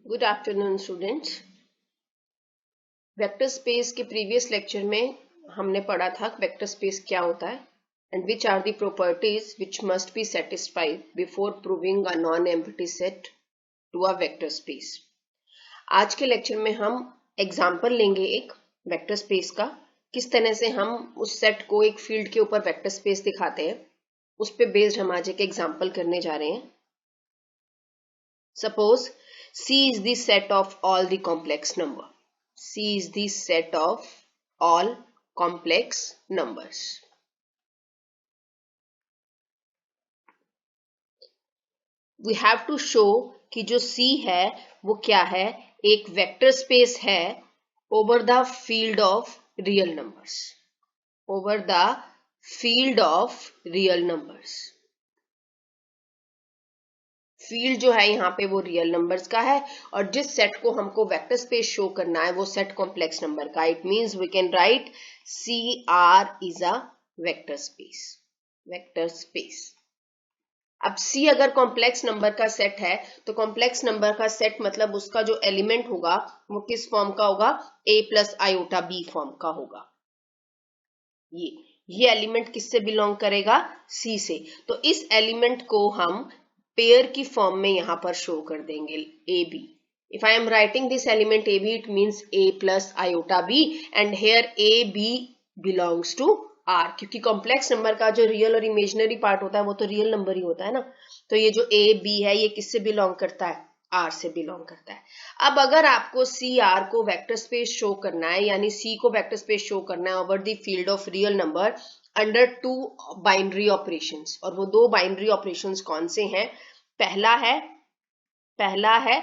Good afternoon students. Vector space के previous lecture में हमने पढ़ा था वेक्टर स्पेस क्या होता है and which are the properties which must be satisfied before proving a non empty set to a vector space. आज के लेक्चर में हम एग्जांपल लेंगे एक वेक्टर स्पेस का, किस तरह से हम उस सेट को एक फील्ड के ऊपर वेक्टर स्पेस दिखाते हैं, उस पे बेस्ड हम आज एक एग्जांपल करने जा रहे हैं। Suppose C is the set of all the complex number. C is the set of all complex numbers. We have to show कि जो C है वो क्या है, एक वेक्टर स्पेस है over the field of real numbers. Over the field of real numbers. Field जो है यहाँ पे वो रियल नंबर्स का है और जिस सेट को हमको वेक्टर स्पेस शो करना है वो सेट कॉम्प्लेक्स नंबर का। It means we can write C R is a vector space. Vector space. अब सी अगर कॉम्प्लेक्स नंबर का सेट है तो कॉम्प्लेक्स नंबर का सेट मतलब उसका जो एलिमेंट होगा वो किस फॉर्म का होगा, ए प्लस आयोटा बी फॉर्म का होगा। ये एलिमेंट किससे बिलोंग करेगा, सी से। तो इस एलिमेंट को हम पेयर की फॉर्म में यहां पर शो कर देंगे A B. If I am writing this element A B, it means A plus iota B and here A B belongs to R, क्योंकि कॉम्प्लेक्स नंबर का जो रियल और इमेजिनरी पार्ट होता है वो तो रियल नंबर ही होता है ना। तो ये जो ए बी है ये किससे बिलोंग करता है, आर से बिलोंग करता है। अब अगर आपको सी आर को वेक्टर स्पेस शो करना है, यानी सी को वेक्टर स्पेस शो करना है over the field of real number under to binary operations, और वो दो बाइनरी ऑपरेशंस कौन से हैं, पहला है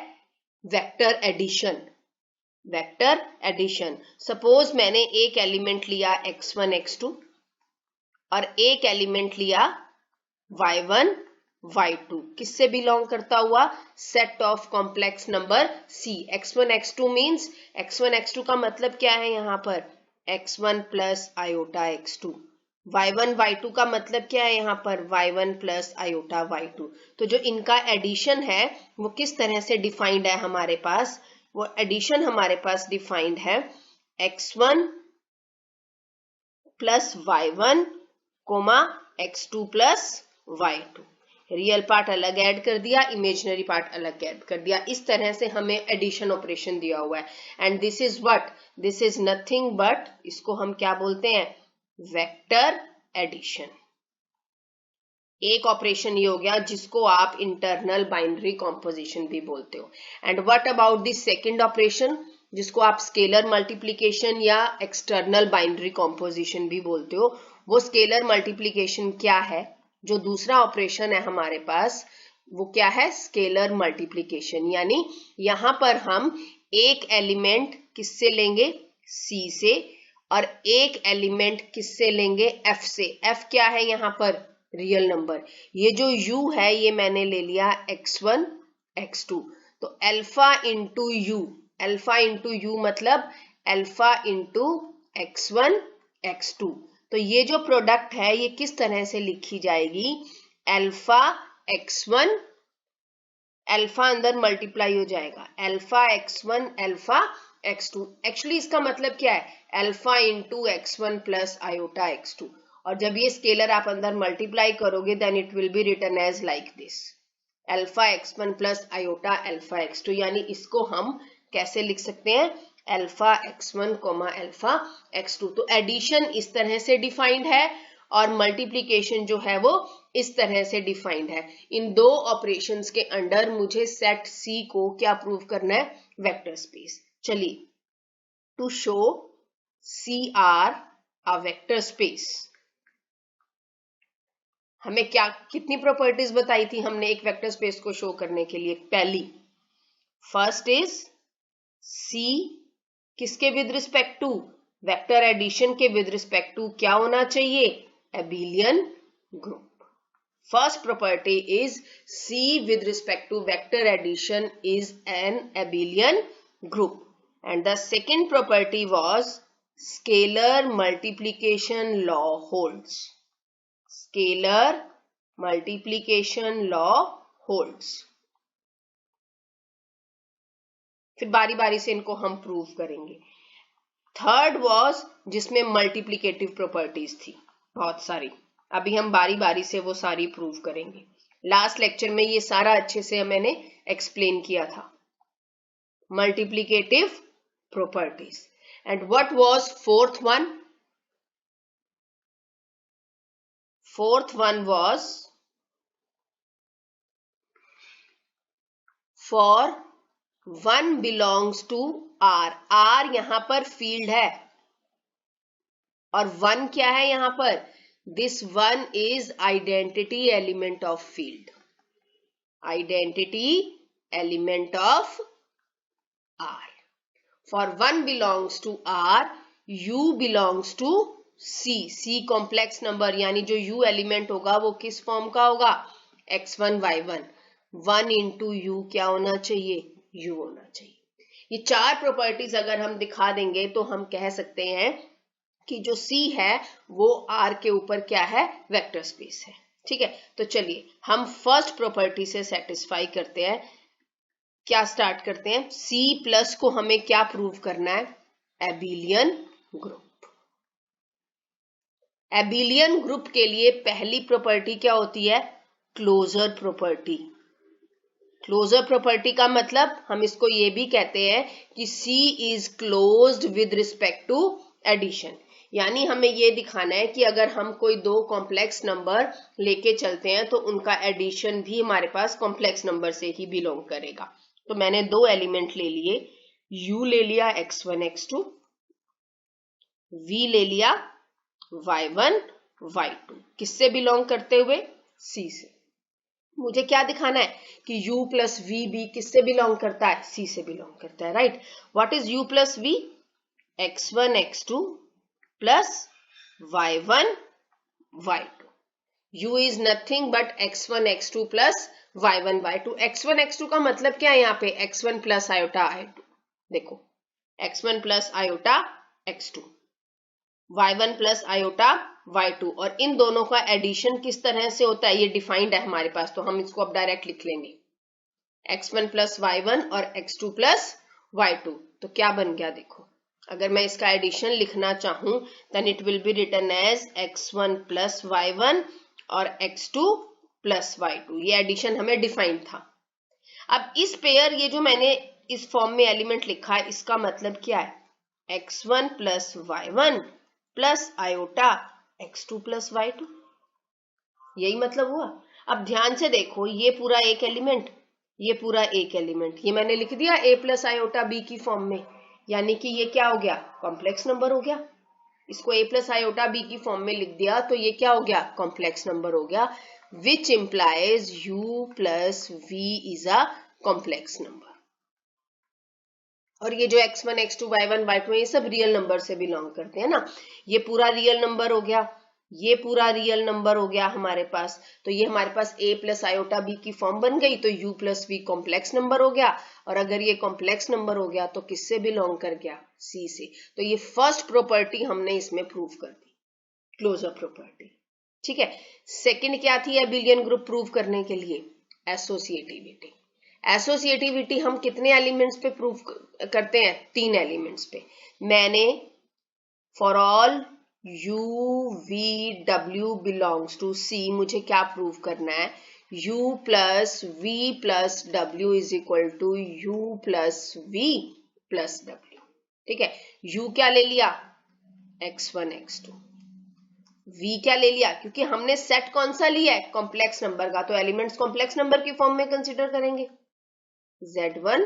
vector addition. Vector addition, suppose मैंने एक एलिमेंट लिया x1 x2 और एक एलिमेंट लिया y1 y2, किससे बिलोंग करता हुआ, set of complex number c। x1 x2 means x1 x2 का मतलब क्या है यहाँ पर, x1 plus iota x2। y1 y2 का मतलब क्या है यहाँ पर, y1 प्लस आयोटा y2। तो जो इनका एडिशन है वो किस तरह से डिफाइंड है हमारे पास, वो एडिशन हमारे पास डिफाइंड है x1 plus y1 comma x2 plus y2। Real part अलग ऐड कर दिया, इमेजिनरी पार्ट अलग ऐड कर दिया। इस तरह से हमें एडिशन ऑपरेशन दिया हुआ है and this is what, this is nothing but, इसको हम क्या बोलते हैं, वेक्टर एडिशन। एक ऑपरेशन ये हो गया जिसको आप इंटरनल बाइनरी कॉम्पोजिशन भी बोलते हो। And what about the second operation जिसको आप स्केलर मल्टीप्लिकेशन या एक्सटर्नल बाइनरी कॉम्पोजिशन भी बोलते हो। वो स्केलर मल्टीप्लिकेशन क्या है, जो दूसरा ऑपरेशन है हमारे पास वो क्या है, स्केलर मल्टीप्लिकेशन। यानी यहां पर हम एक एलिमेंट किससे लेंगे, सी से, और एक एलिमेंट किससे लेंगे, एफ से। एफ क्या है यहाँ पर, रियल नंबर। ये जो u है ये मैंने ले लिया x1 x2। तो alpha into you, alpha into you मतलब अल्फा इंटू x1 x2। तो ये जो प्रोडक्ट है ये किस तरह से लिखी जाएगी, अल्फा x1, अल्फा अंदर मल्टीप्लाई हो जाएगा, alpha x1 alpha x2। Actually इसका मतलब क्या है, alpha into x1 plus iota x2। और जब ये स्केलर आप अंदर मल्टीप्लाई करोगे then it will be written as like this, alpha x1 plus iota alpha x2। यानी इसको हम कैसे लिख सकते हैं, alpha x1 coma alpha x2। तो एडिशन इस तरह से डिफाइंड है और मल्टीप्लिकेशन जो है वो इस तरह से डिफाइंड है। इन दो ऑपरेशंस के अंडर मुझे सेट सी को क्या प्रूव करना है, वेक्टर स्पेस। चलिए, to show C R a vector space, हमें क्या कितनी प्रॉपर्टीज बताई थी हमने एक वेक्टर स्पेस को शो करने के लिए। पहली, फर्स्ट इज सी किसके with respect to, vector addition के विद रिस्पेक्ट टू क्या होना चाहिए, abelian group. First property is C with respect to vector addition is an abelian group, and the second property was scalar multiplication law holds. Scalar multiplication law holds. फिर बारी बारी से इनको हम prove करेंगे। थर्ड वाज जिसमें multiplicative properties थी बहुत सारी, अभी हम बारी बारी से वो सारी प्रूव करेंगे। लास्ट लेक्चर में ये सारा अच्छे से मैंने एक्सप्लेन किया था, multiplicative properties. And what was fourth one? Fourth one was for one belongs to R. R यहां पर फील्ड है और वन क्या है यहां पर? This one is identity element of field, identity element of R. For one belongs to R, U belongs to C. C complex number, यानी जो यू एलिमेंट होगा वो किस फॉर्म का होगा? x1 y1। 1 इंटू यू क्या होना चाहिए? यू होना चाहिए। ये चार प्रॉपर्टीज अगर हम दिखा देंगे तो हम कह सकते हैं कि जो C है वो R के ऊपर क्या है? वेक्टर स्पेस है। ठीक है, तो चलिए हम फर्स्ट प्रॉपर्टी से सेटिस्फाई करते हैं। क्या स्टार्ट करते हैं? C प्लस को हमें क्या प्रूव करना है? Abelian group. एबिलियन ग्रुप के लिए पहली प्रॉपर्टी क्या होती है? Closure property. क्लोजर प्रॉपर्टी का मतलब हम इसको ये भी कहते हैं कि C is closed with respect to addition. यानी हमें ये दिखाना है कि अगर हम कोई दो कॉम्प्लेक्स नंबर लेके चलते हैं तो उनका एडिशन भी हमारे पास कॉम्प्लेक्स नंबर से ही बिलोंग करेगा। तो मैंने दो एलिमेंट ले लिए, U ले लिया x1 x2, V ले लिया y1 y2, किससे बिलोंग करते हुए? C से। मुझे क्या दिखाना है कि u प्लस वी भी किससे बिलोंग करता है? C से बिलोंग करता है, right. What is u plus V? x1 x2 plus y1 y2। u is nothing but x1 x2 plus y1 y2। x1 x2 का मतलब क्या है यहाँ पे? x1 plus iota i2। देखो x1 plus iota x2, y1 plus iota y2, और इन दोनों का एडिशन किस तरह से होता है? ये डिफाइंड है हमारे पास, तो हम इसको अब डायरेक्ट लिख लेंगे, x1 प्लस y1 और x2 प्लस y2। तो क्या बन गया? देखो अगर मैं इसका एडिशन लिखना चाहूं then it will be written as x1 plus y1 और x2 प्लस y2। ये एडिशन हमें डिफाइंड था। अब इस पेयर, ये जो मैंने इस फॉर्म में एलिमेंट लिखा है, इसका मतलब क्या है? x1 plus y1 plus iota x2 plus y2, यही मतलब हुआ। अब ध्यान से देखो, ये पूरा एक एलिमेंट, ये पूरा एक एलिमेंट, ये मैंने लिख दिया a प्लस आयोटा b की फॉर्म में, यानी कि ये क्या हो गया? कॉम्प्लेक्स नंबर हो गया। इसको a प्लस आयोटा b की फॉर्म में लिख दिया तो ये क्या हो गया? कॉम्प्लेक्स नंबर हो गया, which implies u plus v is a complex number. और ये जो x1 x2 y1 y2 ये सब रियल नंबर से बिलोंग करते हैं ना। ये पूरा रियल नंबर हो गया, ये पूरा रियल नंबर हो गया हमारे पास। तो ये हमारे पास a प्लस आयोटा b की फॉर्म बन गई, तो u plus v complex number हो गया। और अगर ये कॉम्प्लेक्स नंबर हो गया तो किससे बिलोंग कर गया? C से। तो ये फर्स्ट प्रॉपर्टी हमने इसमें प्रूव कर दी, क्लोजर प्रॉपर्टी। ठीक है, सेकंड क्या थी एबिलियन ग्रुप प्रूव करने के लिए? एसोसिएटिविटी। एसोसिएटिविटी हम कितने एलिमेंट्स पे प्रूव करते हैं? 3 एलिमेंट्स पे। मैंने for all u v w belongs to c, मुझे क्या प्रूव करना है? u plus v plus w is equal to u plus v plus w। ठीक है, u क्या ले लिया? x1 x2। v क्या ले लिया? क्योंकि हमने सेट कौन सा लिया है? कॉम्प्लेक्स नंबर का, तो एलिमेंट्स कॉम्प्लेक्स नंबर की फॉर्म में कंसीडर करेंगे, z1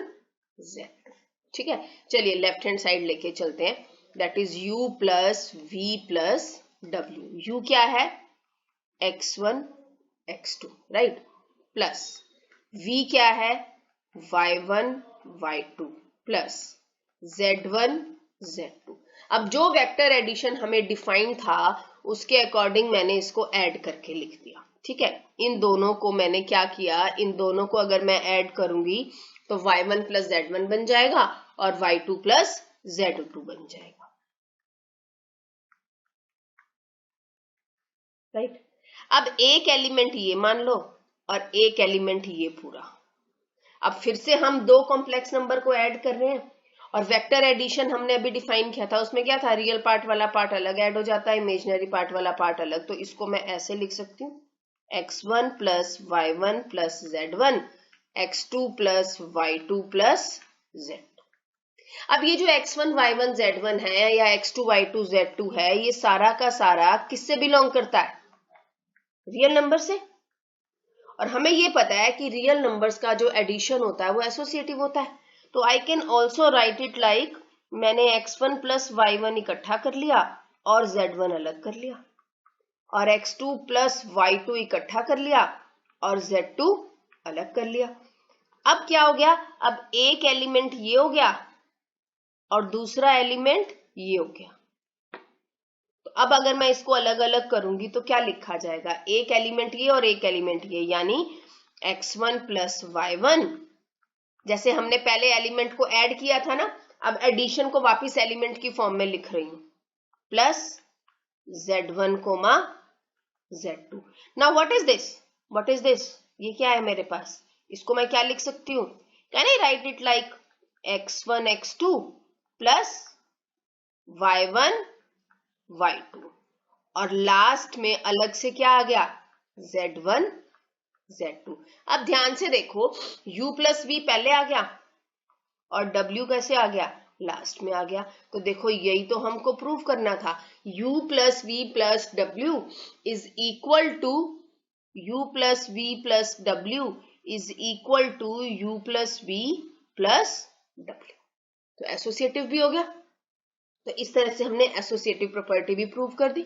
z2। ठीक है, चलिए लेफ्ट हैंड साइड लेके चलते हैं, that is u plus v plus w। u क्या है? x1 x2, right, plus v क्या है? y1 y2 plus z1 z2। अब जो वेक्टर एडिशन हमें डिफाइन था उसके अकॉर्डिंग मैंने इसको ऐड करके लिख दिया। ठीक है, इन दोनों को मैंने क्या किया? इन दोनों को अगर मैं ऐड करूंगी तो y1 प्लस z1 बन जाएगा और y2 प्लस z2 बन जाएगा, राइट। अब एक एलिमेंट ये मान लो और एक एलिमेंट ये पूरा। अब फिर से हम दो कॉम्प्लेक्स नंबर को ऐड कर रहे हैं, और वेक्टर एडिशन हमने अभी डिफाइन किया था, उसमें क्या था, रियल पार्ट वाला पार्ट अलग ऐड हो जाता है, इमेजिनरी पार्ट वाला पार्ट अलग। तो इसको मैं ऐसे लिख सकती हूँ, x1 plus y1 plus z1, x2 plus y2 plus z। अब ये जो x1 y1 z1 है या x2 y2 z2 है, ये सारा का सारा किससे बिलोंग करता है, रियल नंबर से। और हमें ये पता है कि रियल नंबर्स का जो एडिशन होता है वो एसोसिएटिव होता है। तो I can also right it like, मैंने x1 प्लस y1 इकट्ठा कर लिया और z1 अलग कर लिया, और x2 प्लस y2 इकट्ठा कर लिया और z2 अलग कर लिया। अब क्या हो गया, अब एक एलिमेंट ये हो गया और दूसरा एलिमेंट ये हो गया। तो अब अगर मैं इसको अलग अलग करूंगी तो क्या लिखा जाएगा, एक एलिमेंट ये और एक एलिमेंट ये, यानी x1 प्लस y1, जैसे हमने पहले एलिमेंट को ऐड किया था ना, अब एडिशन को वापस एलिमेंट की फॉर्म में लिख रही हूं, plus z1 comma z2। Now what is this, what is this, ये क्या है मेरे पास, इसको मैं क्या लिख सकती हूँ, can I right it like x1 x2 plus y1 y2, और लास्ट में अलग से क्या आ गया, z1 z2। अब ध्यान से देखो, u प्लस v पहले आ गया और w कैसे आ गया, लास्ट में आ गया। तो देखो यही तो हमको प्रूव करना था, u plus v plus w is equal to u plus v plus w is equal to u plus v plus w। तो एसोसिएटिव भी हो गया। तो इस तरह से हमने एसोसिएटिव प्रॉपर्टी भी प्रूव कर दी।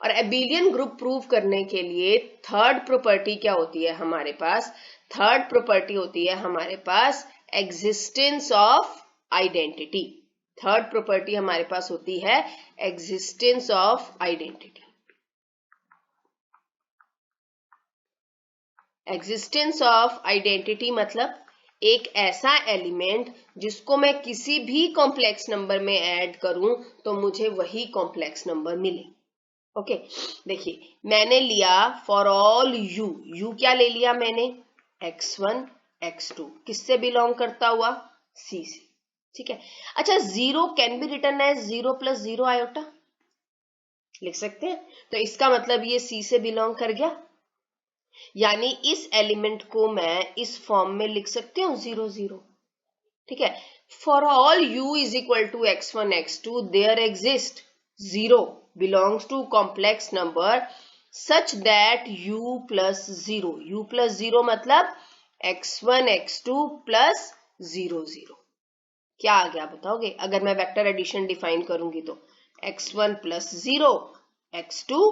और एबिलियन ग्रुप प्रूव करने के लिए थर्ड प्रॉपर्टी क्या होती है हमारे पास, थर्ड प्रॉपर्टी होती है हमारे पास existence of identity. Third property हमारे पास होती है existence of identity. Existence of identity मतलब एक ऐसा एलिमेंट जिसको मैं किसी भी कॉम्प्लेक्स नंबर में ऐड करूं तो मुझे वही कॉम्प्लेक्स नंबर मिले। ओके, देखिए मैंने लिया फॉर ऑल u, u क्या ले लिया मैंने, x1 x2, किससे बिलोंग करता हुआ, c से, ठीक है। अच्छा, zero can be written as 0 plus 0 iota, लिख सकते हैं। तो इसका मतलब ये c से बिलोंग कर गया, यानी इस एलिमेंट को मैं इस फॉर्म में लिख सकती हूँ 0 0, ठीक है। For all u is equal to x1 x2 there exist 0 belongs to complex number such that u plus 0, u plus 0 मतलब x1 x2 plus 0 0, क्या आ गया बताओगे, अगर मैं वेक्टर एडिशन डिफाइन करूंगी तो x1 plus 0 x2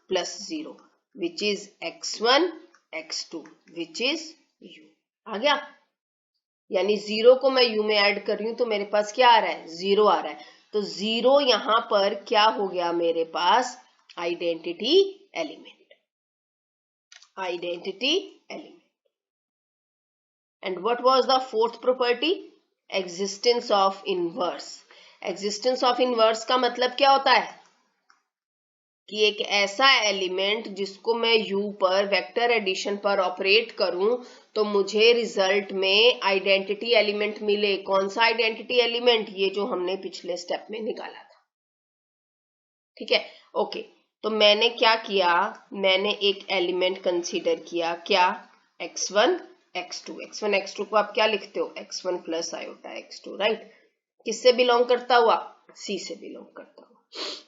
plus 0 which is x1 x2 which is u, आ गया। यानी 0 को मैं u में ऐड कर रही हूं तो मेरे पास क्या आ रहा है, 0 आ रहा है। तो 0 यहां पर क्या हो गया मेरे पास, identity element, identity element. And what was the fourth property, existence of inverse. Existence of inverse का मतलब क्या होता है कि एक ऐसा एलिमेंट जिसको मैं u पर वेक्टर एडिशन पर ऑपरेट करूं तो मुझे रिजल्ट में आइडेंटिटी एलिमेंट मिले। कौन सा आइडेंटिटी एलिमेंट, ये जो हमने पिछले स्टेप में निकाला था, ठीक है। ओके, तो मैंने क्या किया, मैंने एक एलिमेंट कंसीडर किया, क्या, x1 x2। x1 x2 को आप क्या लिखते हो, x1 plus iota x2, right. किससे बिलोंग करता हुआ, c से बिलोंग करता हुआ।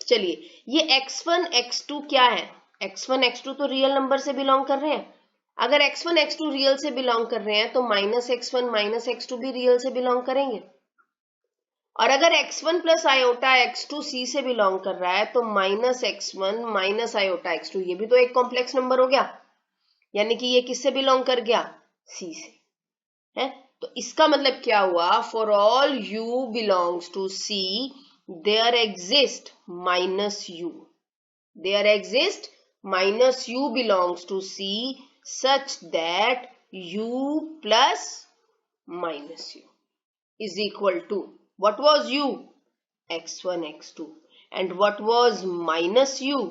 चलिए, ये x1 x2 क्या है, x1 x2 तो रियल नंबर से बिलोंग कर रहे हैं। अगर x1 x2 रियल से बिलोंग कर रहे हैं तो माइनस x1 माइनस x2 भी रियल से बिलोंग करेंगे। और अगर x1 plus iota x2 c से बिलोंग कर रहा है तो minus x1 minus iota x2 ये भी तो एक कॉम्प्लेक्स नंबर हो गया, यानी कि ये किससे बिलोंग कर गया, c से, है। तो इसका मतलब क्या हुआ, for all u belongs to c there exist minus u, there exist minus u belongs to c such that u plus minus u is equal to, what was u, x1 x2, and what was minus u,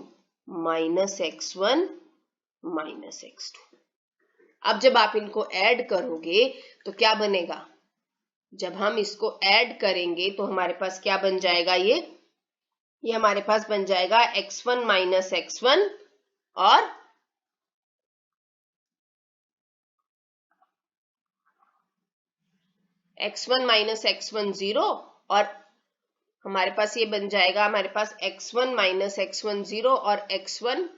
minus x1 minus x2। अब जब आप इनको add करोगे तो क्या बनेगा, जब हम इसको ऐड करेंगे तो हमारे पास क्या बन जाएगा, ये हमारे पास बन जाएगा x1 माइनस x1 और x1 माइनस x1 0, और हमारे पास ये बन जाएगा हमारे पास x1 माइनस x1 0 और x1,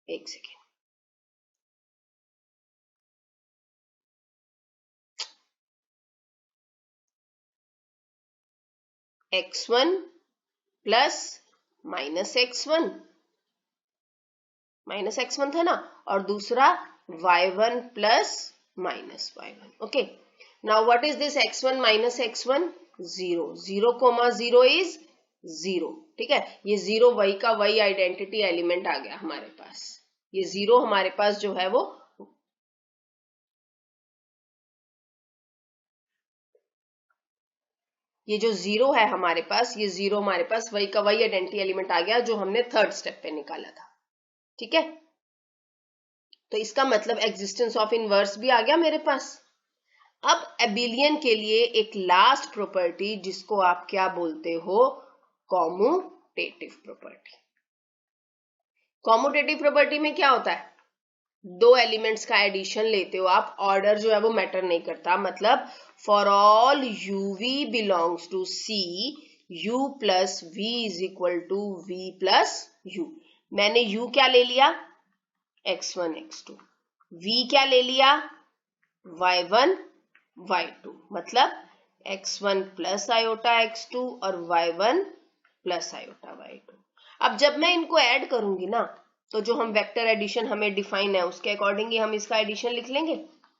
एक second, x1 plus minus x1 था ना, और दूसरा y1 plus minus y1. Okay, now what is this x1 minus x1, 0, 0,0 is 0. ठीक है, ये 0 वही का वही आइडेंटिटी एलिमेंट आ गया हमारे पास. ये 0 हमारे पास जो है वो ये जो 0 है हमारे पास, ये 0 हमारे पास वही का वही आइडेंटिटी एलिमेंट आ गया जो हमने थर्ड स्टेप पे निकाला था. ठीक है, तो इसका मतलब एग्जिस्टेंस ऑफ इनवर्स भी आ गया मेरे पास. अब एबिलियन के लिए एक लास्ट प्रॉपर्टी जिसको आप क्या बोलते हो, कॉम्यूटेटिव प्रॉपर्टी. कॉम्यूटेटिव प्रॉपर्टी में क्या होता है, दो एलिमेंट्स का एडिशन लेते हो आप, ऑर्डर जो है वो मैटर नहीं करता. मतलब for all uv belongs to c, u plus v is equal to v plus u. मैंने u क्या ले लिया, x1 x2, v क्या ले लिया, y1 y2, मतलब x1 प्लस आयोटा x2 और y1 प्लस आयोटा y2. अब जब मैं इनको ऐड करूंगी ना, तो जो हम वेक्टर एडिशन हमें डिफाइन है उसके अकॉर्डिंग ही हम इसका एडिशन लिख लेंगे.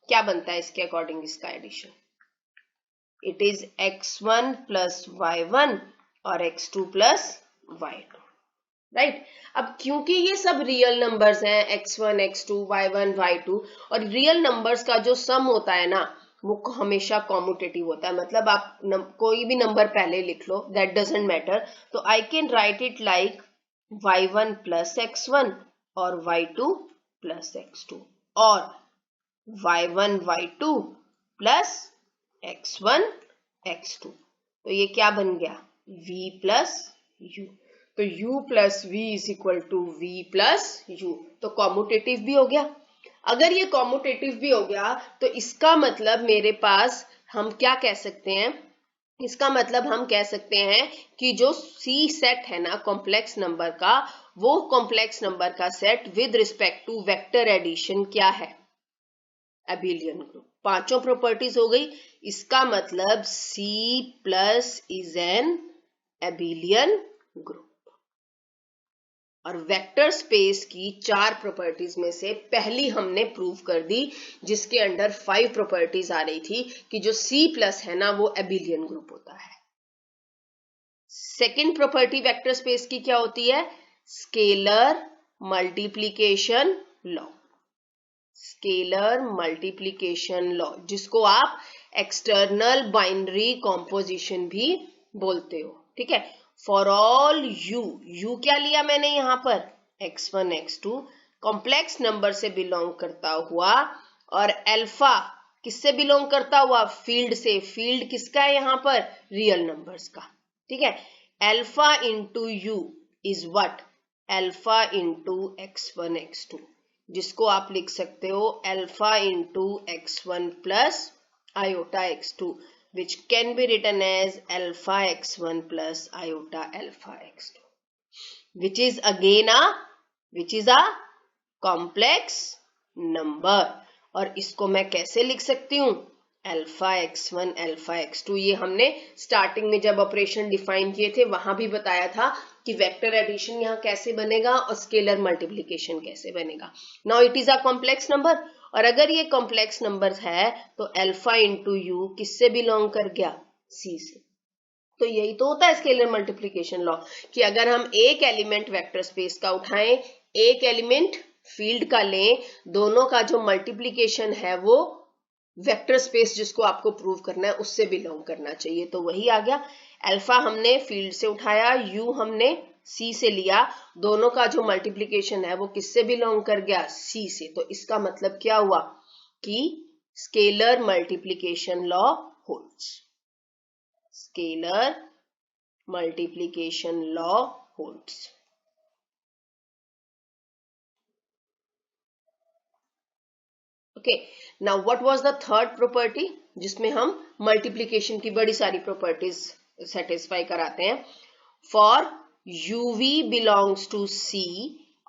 क्या बनता है इसके अकॉर्डिंग इसका addition, it is x1 plus y1 और x2 प्लस y2. राइट, अब क्योंकि ये सब रियल नंबर्स हैं, x1 x2 y1 y2, और रियल नंबर्स का जो सम होता है ना वो हमेशा कॉम्यूटेटिव होता है. मतलब आप कोई भी नंबर पहले लिख लो, दैट डजंट मैटर. तो I can write it like y1 plus x1 और y2 प्लस x2 और y1 y2 plus x1 x2. तो ये क्या बन गया, v प्लस u. तो u plus v is equal to v plus u. तो कॉम्यूटेटिव भी हो गया. अगर ये कॉम्यूटेटिव भी हो गया तो इसका मतलब मेरे पास हम क्या कह सकते हैं, इसका मतलब हम कह सकते हैं कि जो C सेट है ना कॉम्प्लेक्स नंबर का, वो कॉम्प्लेक्स नंबर का set with respect to vector addition क्या है, एबिलियन ग्रुप. पांचों प्रॉपर्टीज हो गई. इसका मतलब C plus is an abelian group. और वेक्टर स्पेस की 4 प्रॉपर्टीज में से पहली हमने प्रूव कर दी, जिसके अंडर 5 प्रॉपर्टीज आ रही थी कि जो C प्लस है ना वो एबिलियन ग्रुप होता है. सेकेंड प्रॉपर्टी वेक्टर स्पेस की क्या होती है, scalar multiplication law. Scalar multiplication law, जिसको आप एक्सटर्नल बाइनरी कॉम्पोजिशन भी बोलते हो. ठीक है, फॉर ऑल u क्या लिया मैंने यहां पर, x1 x2 कॉम्प्लेक्स नंबर से बिलोंग करता हुआ, और अल्फा किससे बिलोंग करता हुआ, फील्ड से. फील्ड किसका है यहां पर, रियल नंबर्स का. ठीक है, alpha into u is what, alpha into x1 x2, जिसको आप लिख सकते हो alpha into x1 plus iota x2, which can be written as alpha x1 plus iota alpha x2, which is again a complex number. और इसको मैं कैसे लिख सकती हूँ, अल्फा x1 अल्फा x2. ये हमने स्टार्टिंग में जब ऑपरेशन डिफाइन किए थे वहां भी बताया था कि वेक्टर एडिशन यहाँ कैसे बनेगा और स्केलर मल्टीप्लिकेशन कैसे बनेगा. Now it is a complex number, और अगर ये कॉम्प्लेक्स नंबर है तो अल्फा इंटू यू किससे बिलोंग कर गया, सी से. तो यही तो होता है स्केलर मल्टीप्लिकेशन लॉ, कि अगर हम एक एलिमेंट वेक्टर स्पेस का उठाएं, एक एलिमेंट फील्ड का लें, दोनों का जो मल्टीप्लिकेशन है वो वेक्टर स्पेस जिसको आपको प्रूव करना है उससे बिलोंग करना चाहिए. तो वही आ गया, अल्फा हमने फील्ड से उठाया, यू हमने सी से लिया, दोनों का जो मल्टीप्लीकेशन है वो किससे बिलोंग कर गया, सी से। तो इसका मतलब क्या हुआ कि scalar multiplication law holds, scalar multiplication law holds. Okay, now what was the third property जिसमें हम मल्टीप्लीकेशन की बड़ी सारी प्रॉपर्टीज सेटिस्फाई कराते हैं। For uv belongs to c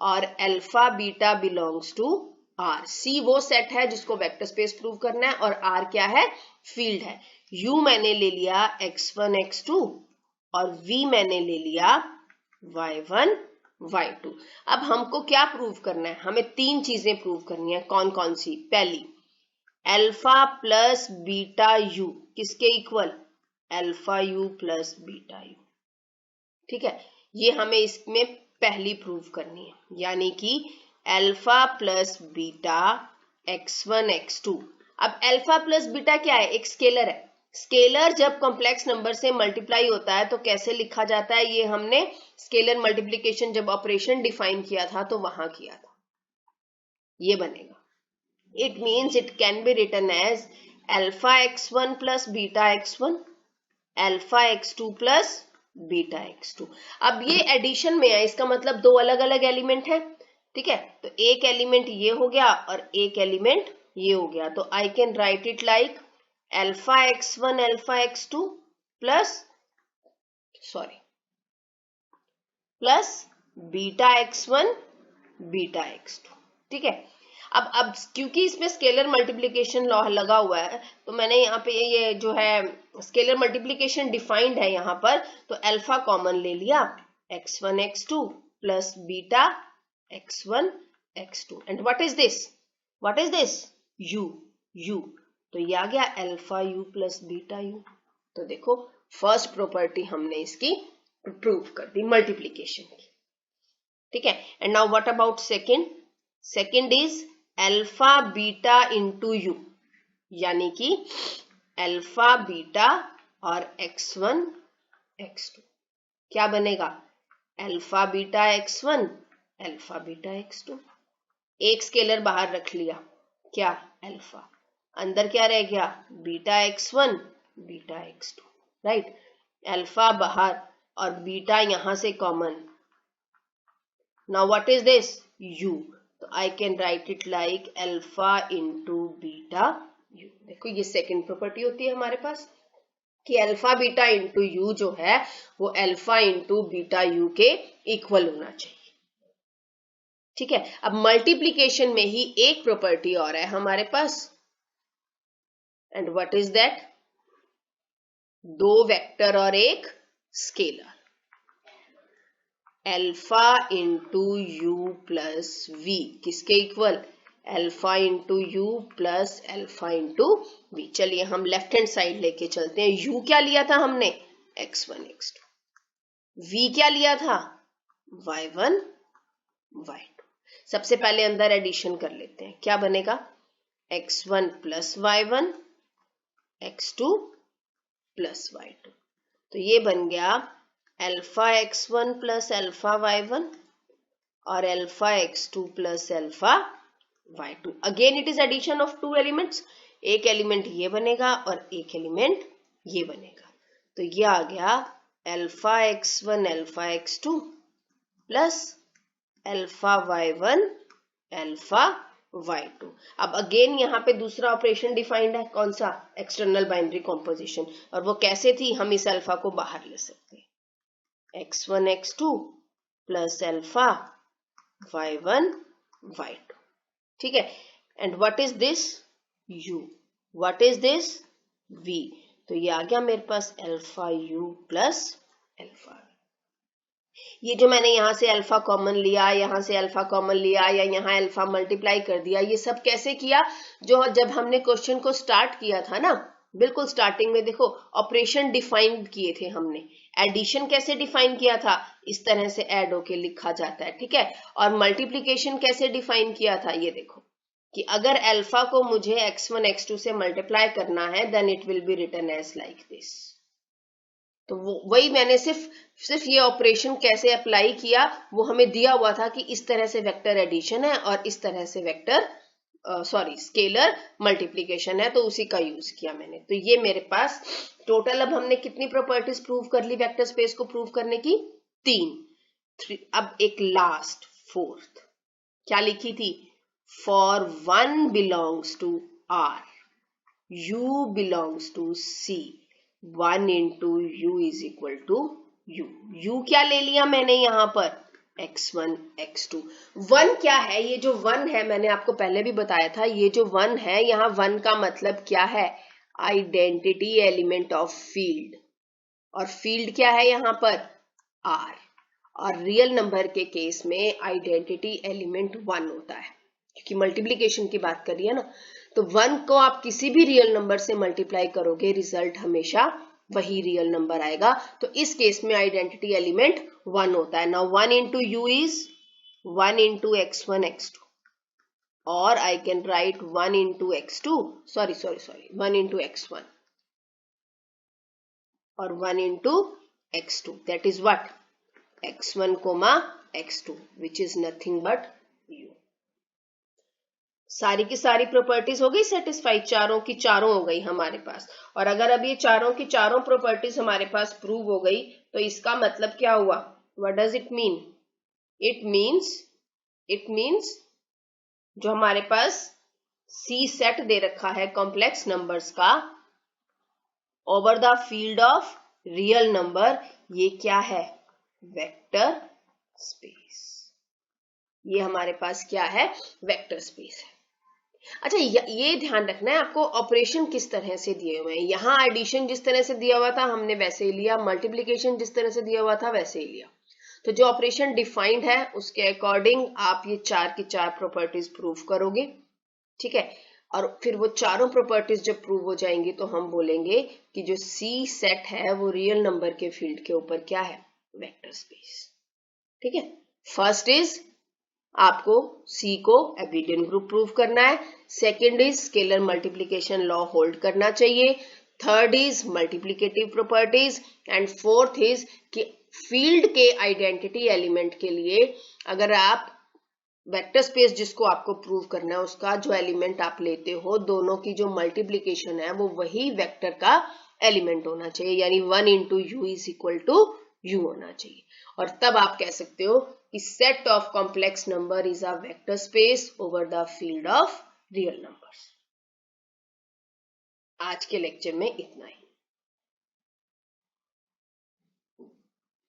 और alpha beta belongs to r। c वो सेट है जिसको वेक्टर स्पेस प्रूव करना है और r क्या है, फील्ड है। u मैंने ले लिया x1 x2 और v मैंने ले लिया y1 y2। अब हमको क्या प्रूव करना है, हमें तीन चीजें प्रूव करनी है। कौन कौन सी, पहली अल्फा प्लस बीटा यू किसके equal, alpha u plus beta you. ठीक है, ये हमें इसमें पहली प्रूव करनी है, यानी कि alpha plus beta x1 x2। अब अल्फा प्लस बीटा क्या है, एक स्केलर है। स्केलर जब कॉम्प्लेक्स नंबर से मल्टीप्लाई होता है तो कैसे लिखा जाता है, ये हमने स्केलर मल्टीप्लिकेशन जब ऑपरेशन डिफाइन किया था तो वहां किया था। ये बनेगा, it means it can be written as alpha x1 plus beta x1, alpha x2 plus beta x2। अब ये एडिशन में है, इसका मतलब दो अलग अलग एलिमेंट है। ठीक है, तो एक एलिमेंट ये हो गया और एक एलिमेंट ये हो गया। तो I can write it like alpha x1 alpha x2 plus plus beta x1 beta x2। ठीक है, अब क्योंकि इसमें स्केलर मल्टीप्लिकेशन लॉ लगा हुआ है तो मैंने यहाँ पे ये जो है स्केलर मल्टीप्लिकेशन डिफाइंड है यहाँ पर, तो अल्फा कॉमन ले लिया x1 x2 plus beta x1 x2 and what is this u। तो ये आ गया alpha u plus beta you. तो देखो फर्स्ट प्रॉपर्टी हमने इसकी प्रूव कर दी मल्टीप्लिकेशन की। ठीक है, and now what about second is alpha beta into you, यानी कि अल्फा बीटा और x1 x2 क्या बनेगा, alpha beta x1 alpha beta x2। एक स्केलर बाहर रख लिया, क्या, अल्फा, अंदर क्या रह गया, beta x1 beta x2। Right, alpha बाहर और बीटा यहां से common. Now what is this, u। तो I can write it like alpha into beta you. देखो ये सेकंड प्रॉपर्टी होती है हमारे पास कि अल्फा बीटा इंटू यू जो है वो अल्फा इंटू बीटा यू के इक्वल होना चाहिए। ठीक है, अब मल्टीप्लीकेशन में ही एक प्रॉपर्टी और है हमारे पास, एंड व्हाट इज दैट, दो वेक्टर और एक scalar, alpha into u plus v किसके equal, alpha into u plus alpha into v. चलिए हम लेफ्ट हैंड साइड लेके चलते हैं। यू क्या लिया था हमने, x1 x2, v क्या लिया था, y1 y2। सबसे पहले अंदर एडिशन कर लेते हैं, क्या बनेगा, x1 plus y1 x2 plus y2। तो ये बन गया alpha x1 plus alpha y1 और alpha x2 plus alpha y2। Again it is addition of two elements, एक एलिमेंट ये बनेगा और एक एलिमेंट ये बनेगा। तो ये आ गया alpha x1 alpha x2 plus alpha y1 alpha y2। अब अगेन यहाँ पे दूसरा ऑपरेशन डिफाइंड है, कौन सा, एक्सटर्नल बाइनरी कॉम्पोजिशन। और वो कैसे थी, हम इस अल्फा को बाहर ले सकते हैं, x1 x2 plus alpha y1 y2। ठीक है, and what is this, u, what is this, v। तो ये आ गया मेरे पास अल्फा u प्लस अल्फा। ये जो मैंने यहां से अल्फा कॉमन लिया, यहां से अल्फा कॉमन लिया या यहाँ अल्फा मल्टीप्लाई कर दिया, ये सब कैसे किया, जो जब हमने क्वेश्चन को स्टार्ट किया था ना, बिल्कुल स्टार्टिंग में देखो ऑपरेशन डिफाइन किए थे हमने। एडिशन कैसे डिफाइन किया था, इस तरह से ऐड होके लिखा जाता है। ठीक है, और मल्टीप्लीकेशन कैसे डिफाइन किया था, ये देखो कि अगर अल्फा को मुझे x1 x2 से मल्टीप्लाई करना है then it will be written as like this. तो वही मैंने सिर्फ ये ऑपरेशन कैसे अप्लाई किया, वो हमें दिया हुआ था कि इस तरह से वेक्टर एडिशन है और इस तरह से वेक्टर स्केलर मल्टीप्लीकेशन है, तो उसी का यूज किया मैंने। तो ये मेरे पास टोटल अब हमने कितनी प्रॉपर्टीज प्रूव कर ली वेक्टर स्पेस को प्रूव करने की? 3। अब एक लास्ट फोर्थ क्या लिखी थी? For 1 belongs to R, U belongs to C, 1 into U is equal to U क्या ले लिया मैंने यहां पर? x1 x2। 1 क्या है? ये जो 1 है मैंने आपको पहले भी बताया था, ये जो 1 है यहाँ 1 का मतलब क्या है? आइडेंटिटी एलिमेंट ऑफ फील्ड, और फील्ड क्या है यहाँ पर? R। और रियल नंबर के केस में आइडेंटिटी एलिमेंट 1 होता है, क्योंकि मल्टीप्लीकेशन की बात करिए ना, तो 1 को आप किसी भी रियल नंबर से मल्टीप्लाई करोगे, रिजल्ट हमेशा वही रियल नंबर आएगा। तो इस केस में आइडेंटिटी एलिमेंट 1 होता है। Now 1 into U is 1 into x1 x2, और आई can right 1 into x2 sorry 1 into x1 और 1 into x2, that is what? x1 comma x2, which is nothing but U। सारी की सारी प्रॉपर्टीज हो गई सेटिस्फाई, चारों की चारों हो गई हमारे पास। और अगर अब ये चारों की चारों प्रॉपर्टीज हमारे पास प्रूव हो गई, तो इसका मतलब क्या हुआ? What does it mean? It means जो हमारे पास C सेट दे रखा है कॉम्प्लेक्स नंबर्स का over the field of real number, ये क्या है? Vector space. ये हमारे पास क्या है? वेक्टर स्पेस है। अच्छा, ये ध्यान रखना है आपको, ऑपरेशन किस तरह से दिए हुए हैं। यहाँ एडिशन जिस तरह से दिया हुआ था हमने वैसे ही लिया, मल्टीप्लीकेशन जिस तरह से दिया हुआ था वैसे ही लिया। तो जो ऑपरेशन डिफाइंड है उसके अकॉर्डिंग आप ये 4 की 4 प्रॉपर्टीज प्रूव करोगे, ठीक है। और फिर वो चारों प्रॉपर्टीज जब प्रूव हो जाएंगी तो हम बोलेंगे कि जो C सेट है वो रियल नंबर के फील्ड के ऊपर क्या है? वेक्टर स्पेस, ठीक है। फर्स्ट इज आपको C को एबिलियन ग्रुप प्रूव करना है, second is scalar multiplication law hold करना चाहिए, third is multiplicative properties, and fourth is कि फील्ड के आइडेंटिटी एलिमेंट के लिए अगर आप वेक्टर स्पेस जिसको आपको प्रूव करना है उसका जो एलिमेंट आप लेते हो, दोनों की जो मल्टीप्लीकेशन है वो वही वेक्टर का एलिमेंट होना चाहिए, यानी 1 into U is equal to U होना चाहिए। और तब आप कह सकते हो कि set of complex number is a vector space over the field of real numbers. आज के लेक्चर में इतना ही।